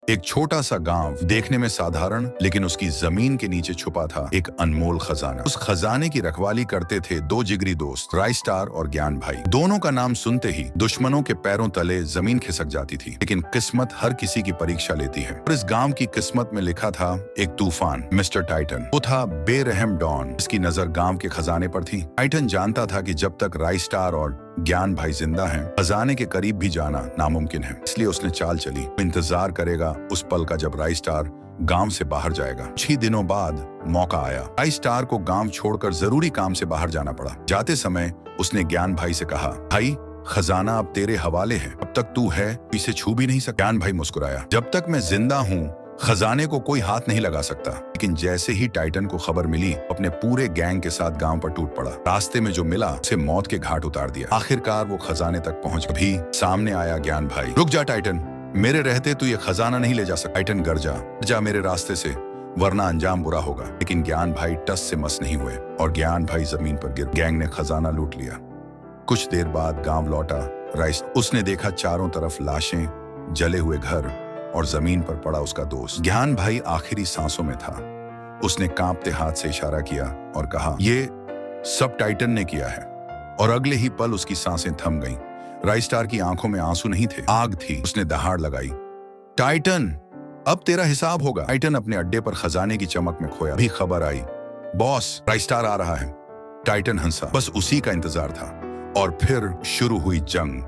एक छोटा सा गांव देखने में साधारण, लेकिन उसकी जमीन के नीचे छुपा था एक अनमोल खजाना। उस खजाने की रखवाली करते थे दो जिगरी दोस्त, राइस्टार और ज्ञान भाई। दोनों का नाम सुनते ही दुश्मनों के पैरों तले जमीन खिसक जाती थी। लेकिन किस्मत हर किसी की परीक्षा लेती है और इस गांव की किस्मत में लिखा था एक तूफान, मिस्टर टाइटन। वो था बेरहम डॉन, जिसकी नजर गांव के खजाने पर थी। टाइटन जानता था कि जब तक राइस्टार और ज्ञान भाई जिंदा हैं, खजाने के करीब भी जाना नामुमकिन है। इसलिए उसने चाल चली। इंतजार करेगा उस पल का जब राइस्टार गांव से बाहर जाएगा। 6 दिनों बाद मौका आया। राइस्टार को गांव छोड़कर जरूरी काम से बाहर जाना पड़ा। जाते समय उसने ज्ञान भाई से कहा, भाई खजाना अब तेरे हवाले है, अब तक तू है इसे छू भी नहीं सकता। ज्ञान भाई मुस्कुराया, जब तक मैं जिंदा हूँ खजाने को कोई हाथ नहीं लगा सकता। लेकिन जैसे ही टाइटन को खबर मिली, अपने पूरे गैंग के साथ गांव पर टूट पड़ा। रास्ते में जो मिला उसे मौत के घाट उतार दिया। आखिरकार वो खजाने तक पहुंच भी सामने आया ज्ञान भाई। रुक जा टाइटन, मेरे रहते तू ये खजाना नहीं ले जा सकता। टाइटन गर जा मेरे रास्ते से, वरना अंजाम बुरा होगा। लेकिन ज्ञान भाई टस से मस नहीं हुए और ज्ञान भाई जमीन पर गिर। गैंग ने खजाना लूट लिया। कुछ देर बाद गांव लौटा राइस। उसने देखा चारों तरफ लाशें, जले हुए घर और जमीन पर पड़ा उसका दोस्त। ज्ञान भाई आखिरी सांसों में था। उसने कांपते हाथ से इशारा किया और कहा, ये सब टाइटन ने किया है। और अगले ही पल उसकी सांसें थम गईं। राइस्टार की आंखों में आंसू नहीं थे, आग थी। उसने दहाड़ लगाई, टाइटन अब तेरा हिसाब होगा। टाइटन अपने अड्डे पर खजाने की चमक में खोया। भी खबर आई, बॉस राइस्टार आ रहा है। टाइटन हंसा, बस उसी का इंतजार था। और फिर शुरू हुई जंग।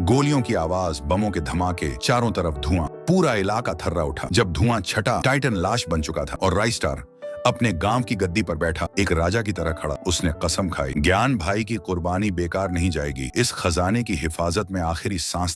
गोलियों की आवाज, बमों के धमाके, चारों तरफ धुआं। पूरा इलाका थर्रा उठा। जब धुआं छटा, टाइटन लाश बन चुका था और राइस्टार अपने गांव की गद्दी पर बैठा एक राजा की तरह खड़ा। उसने कसम खाई, ज्ञान भाई की कुर्बानी बेकार नहीं जाएगी। इस खजाने की हिफाजत में आखिरी सांस